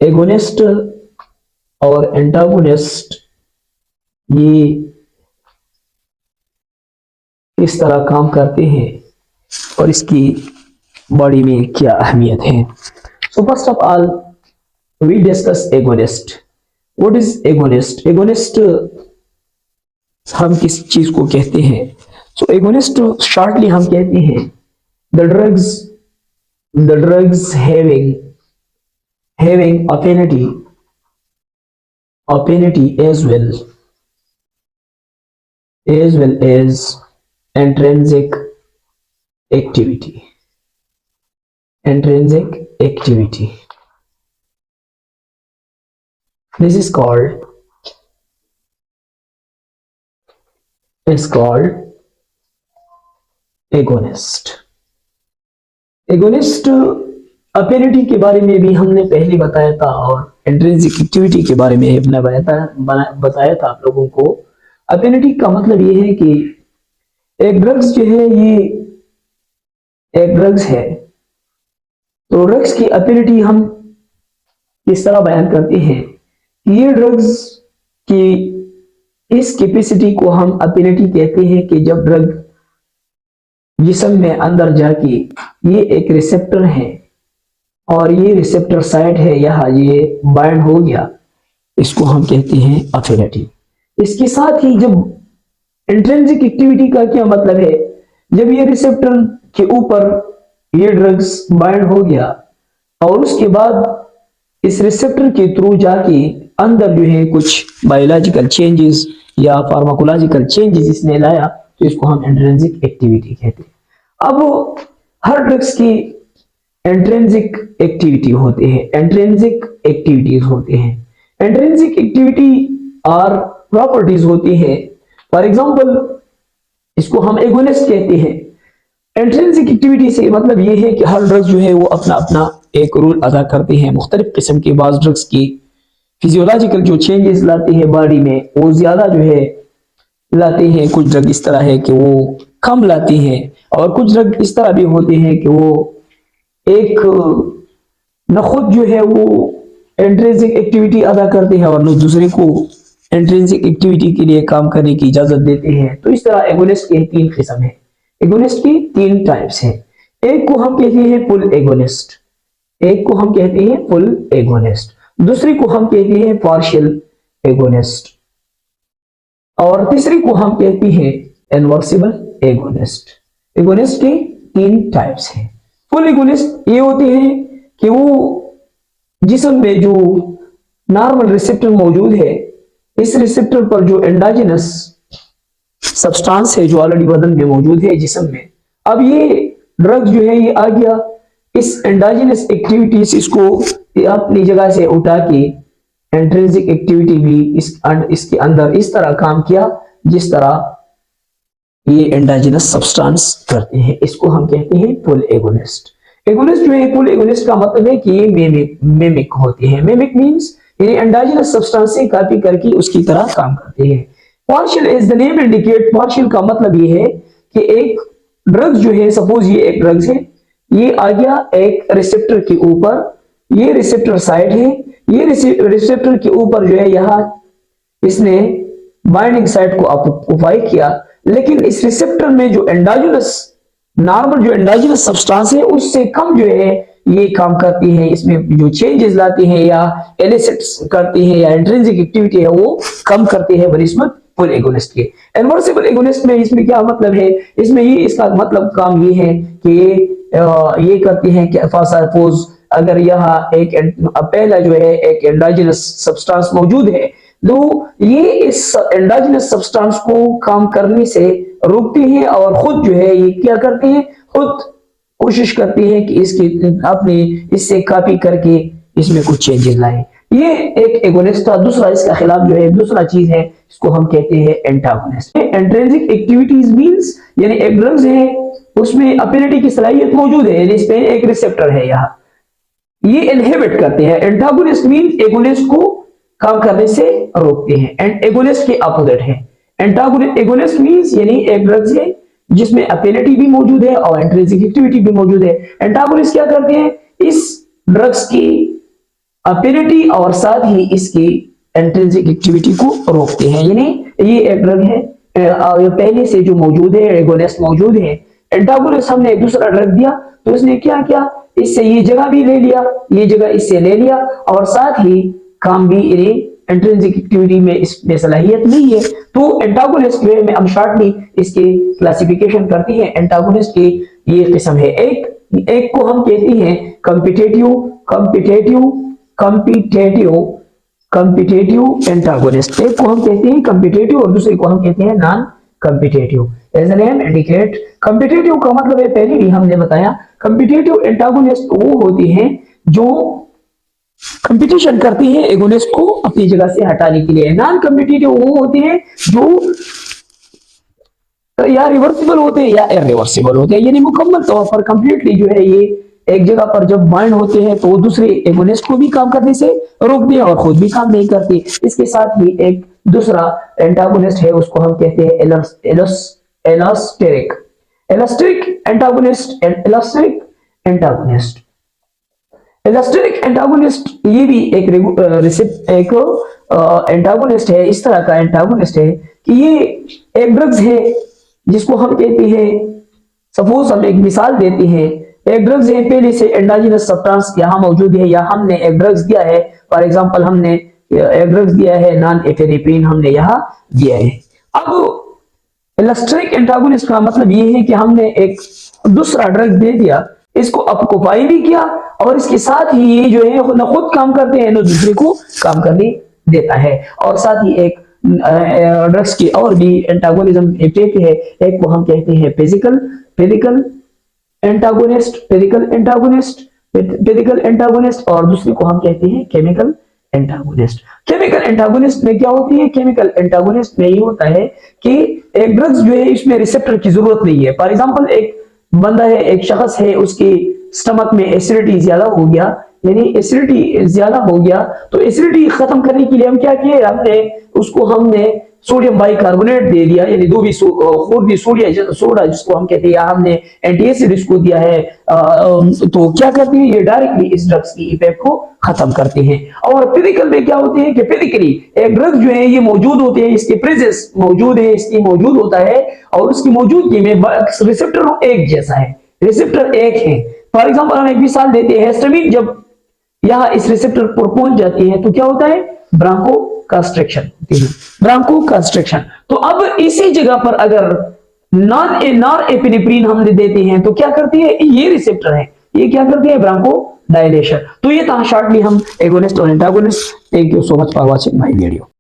Agonist और antagonist ये किस तरह काम करते हैं और इसकी बॉडी में क्या अहमियत है। So first of all we discuss agonist. What is agonist? Agonist हम किस चीज को कहते हैं? सो एगोनिस्ट शॉर्टली हम कहते हैं the drugs having affinity as well as intrinsic activity. This is called agonist. Agonist affinity के बारे में भी हमने पहले बताया था और इंट्रिंसिक एक्टिविटी के बारे में हमने बताया था आप लोगों को। अफिनिटी का मतलब ये है कि एक ड्रग्स जो है ये एक ड्रग्स है, तो ड्रग्स की अफिनिटी हम इस तरह बयान करते हैं कि ये ड्रग्स की इस कैपेसिटी को हम अफिनिटी कहते हैं कि जब ड्रग जिस्म में अंदर जाके ये एक रिसेप्टर है और ये रिसेप्टर साइट है, यहाँ ये बाइंड हो गया, इसको हम कहते हैं अफिनिटी। इसके साथ ही जब इंट्रिंसिक एक्टिविटी का क्या मतलब है, जब ये रिसेप्टर के ऊपर ये ड्रग्स बाइंड हो गया और उसके बाद इस रिसेप्टर के थ्रू जाके अंदर जो है कुछ बायोलॉजिकल चेंजेस या फार्माकोलॉजिकल चेंजेस इसने लाया, तो इसको हम इंट्रिंसिक एक्टिविटी कहते हैं। अब हर ड्रग्स की इंट्रिंसिक एक्टिविटी होते हैं, इंट्रिंसिक एक्टिविटीज होते हैं। इंट्रिंसिक एक्टिविटी और प्रॉपर्टीज होती है। फॉर एग्जांपल इसको हम एगोनिस्ट कहते हैं। इंट्रिंसिक एक्टिविटी से मतलब ये है कि हर ड्रग्स जो है वो अपना अपना एक रोल अदा करते हैं। मुख्तलिफ किस्म के बाज़ ड्रग्स की फिजियोलॉजिकल जो चेंजेस लाते हैं बॉडी में वो ज्यादा जो है लाते हैं, कुछ ड्रग इस तरह है कि वो कम लाती हैं, और कुछ ड्रग इस तरह भी होते हैं कि वो एक न खुद जो है वो इंट्रिंसिक एक्टिविटी अदा करते हैं और न दूसरे को इंट्रिंसिक एक्टिविटी के लिए काम करने की इजाजत देते हैं। तो इस तरह एगोनिस्ट के 3 किस्म है, एगोनिस्ट की 3 टाइप्स है। एक को हम कहते हैं फुल एगोनिस्ट, एक को हम कहते हैं फुल एगोनिस्ट, दूसरी को हम कहते हैं पार्शियल एगोनिस्ट, और तीसरी को हम कहते हैं इनवर्सिबल एगोनिस्ट। एगोनिस्ट के 3 टाइप्स हैं। फुल एगोनिस्ट ये होते हैं कि वो जिस्म में जो नॉर्मल रिसेप्टर मौजूद है, इस रिसेप्टर पर जो एंडोजेनस सब्सटेंस है जो ऑलरेडी बदन में मौजूद है जिस्म में, अब ये ड्रग जो है ये आ गया, इस एंडोजेनस एक्टिविटीज इसको अपनी जगह से उठा के इंट्रिंसिक एक्टिविटी भी इसके अंदर इस तरह काम किया जिस तरह ये एंडोजेनस सब्सटेंस करते हैं। इसको हम कहते हैं फुल एगोनिस्ट। एगोनिस्ट जो है फुल एगोनिस्ट का मतलब है कि ये मेमिक होते हैं। मेमिक मींस ये एंडोजेनस सब्सटेंस से कॉपी करके उसकी तरह काम करते हैं। Partial as the name indicate, partial का मतलब ये है कि एक ड्रग्स जो है, सपोज ये एक ड्रग्स है, ये आ गया एक रिसेप्टर के ऊपर, ये रिसेप्टर साइड है, ये रिसेप्टर के ऊपर जो है यहाँ इसने बाइंडिंग साइट को ऑक्युपाई किया, लेकिन इस रिसेप्टर में जो एंडोजेनस नॉर्मल जो एंडोजेनस सब्सटेंस है उससे कम जो है ये काम करती है, इसमें जो चेंजेस लाती हैं या एलिसिट्स करती हैं या इंट्रिंसिक एक्टिविटी है वो कम करती है बनिस्बत फुल एगोनिस्ट के। इनवर्सिबल एगोनिस्ट में इसमें क्या मतलब है, इसमें ये इसका मतलब काम ये है कि ये करती हैं कि सपोज अगर यहाँ एक पहला जो है एक एंडोजेनस सब्सटेंस मौजूद है, तो ये इस एंडोजेनस सब्सटेंस को काम करने से रोकती है और खुद जो है ये क्या करती है, खुद कोशिश करती है कि इसकी अपने इससे कॉपी करके इसमें कुछ चेंजेस लाए। ये एक एगोनिस्ट था। दूसरा इसका खिलाफ जो है दूसरा चीज है, इसको हम कहते हैं एंटागोनिस्ट। इंट्रिंसिक एक्टिविटीज मींस यानी एक ड्रग्स है उसमें अफिनिटी की सलाहियत मौजूद है, यानी इसमें एक रिसेप्टर है यहाँ, ये इनहिबिट करते हैं। एंटागोनिस्ट मींस एगोनिस्ट को काम करने से रोकते हैं, एंड एगोनिस्ट के अपोजिट है एंटागोनिस्ट। एगोनिस्ट मींस यानी एक ड्रग्स है जिसमें अफिनिटी भी मौजूद है और इंट्रिंसिक एक्टिविटी भी मौजूद है। एंटागोनिस्ट क्या करते हैं, इस ड्रग्स की अफिनिटी और साथ ही इसकी इंट्रिंसिक एक्टिविटी को रोकते हैं। यानी ये एक ड्रग है पहले से जो मौजूद है, एगोनिस्ट मौजूद है, एंटागोनिस्ट हमने एक दूसरा ड्रग दिया तो इसने क्या किया, इससे ये जगह भी ले लिया, ये जगह इससे ले लिया और साथ ही काम भी इंट्रिंसिक एक्टिविटी में इसमें सलाहियत नहीं है। तो एंटागोनिस्ट वे में हम शॉर्टली इसके क्लासिफिकेशन करते हैं। एंटागोनिस्ट की ये किस्म है, एक को हम कहते हैं कॉम्पिटिटिव एंटागोनिस्ट, एक को हम कहते हैं कॉम्पिटिटिव और दूसरे को हम कहते हैं non competitive. As name indicate, competitive का मतलब है पहले भी हमने बताया, कॉम्पिटिटिव एंटागोनिस्ट वो होती हैं जो कंपटीशन करती है एगोनिस्ट को अपनी जगह से हटाने के लिए। नॉन कॉम्पिटिटिव वो होते हैं जो या रिवर्सिबल होते हैं या इरिवर्सिबल होते हैं, यानी मुकम्मल तौर पर कंप्लीटली जो है ये एक जगह पर जब बाइंड होते हैं तो दूसरे एगोनिस्ट को भी काम करने से रोकते हैं और खुद भी काम नहीं करते। इसके साथ ही एक दूसरा एंटागोनिस्ट है, उसको हम कहते हैं एलोस्टेरिक एंटागोनिस्ट। एलोस्टेरिक एंटागोनिस्ट ये भी एक एंटागोनिस्ट है, इस तरह का एंटागोनिस्ट है कि ये एक ड्रग्स है जिसको हम कहते हैं, सपोज हम एक मिसाल देते हैं, एक ड्रग्स है पहले से एंडोजिनस सब्सटेंस यहाँ मौजूद है या हमने एक ड्रग्स दिया है, फॉर एग्जांपल हमने एक ड्रग्स दिया है नॉन एफेनेफ्रिन हमने यहाँ दिया है। अब एलोस्टेरिक एंटागोनिस्ट का मतलब ये है कि हमने एक दूसरा ड्रग दे दिया, इसको ऑक्युपाई भी किया और इसके साथ ही ये जो है न खुद काम करते हैं न दूसरे को काम करने देता है। और साथ ही एक ड्रग्स की और भी एंटागोनिज्म इफेक्ट है, एक को हम कहते हैं फिजिकल एंटागोनिस्ट और दूसरे को हम कहते हैं केमिकल एंटागोनिस्ट। केमिकल एंटागोनिस्ट में क्या होती है, केमिकल एंटागोनिस्ट में ये होता है कि एक ड्रग्स जो है इसमें रिसेप्टर की जरूरत नहीं है। फॉर एग्जांपल एक बंदा है, एक शख्स है, उसके स्टमक में एसिडिटी ज्यादा हो गया, यानी एसिडिटी ज्यादा हो गया, तो एसिडिटी खत्म करने के लिए हम क्या किए, हमने सोडियम बाइकार्बोनेट दे दिया, यानी दो भी सोडा जिसको हम कहते हैं, या हमने एंटीएसिड इसको दिया है। तो क्या करते हैं, ये डायरेक्टली इस ड्रग्स की इफेक्ट को खत्म करते हैं। और फिजिकल में क्या होते हैं कि फिजिकली एक ड्रग जो है ये मौजूद होते हैं, इसके प्रेजेंस मौजूद है, इसकी मौजूद होता है और उसकी मौजूदगी में रिसेप्टर एक जैसा है, रिसेप्टर एक है। फॉर एग्जाम्पल हम एक मिसाल देते हैं, हिस्टामिन जब यहाँ इस रिसेप्टर पर पहुंच जाती है तो क्या होता है, ब्रांकोकंस्ट्रिक्शन होती है, ब्रांकोकंस्ट्रिक्शन। तो अब इसी जगह पर अगर नॉन एपिनेफ्रिन हम देते हैं तो क्या करती है, ये रिसेप्टर है, ये क्या करती है, ब्रांको डायलेशन। तो ये था शॉर्टली हम एगोनिस्ट और antagonist. Thank you so much for watching my video.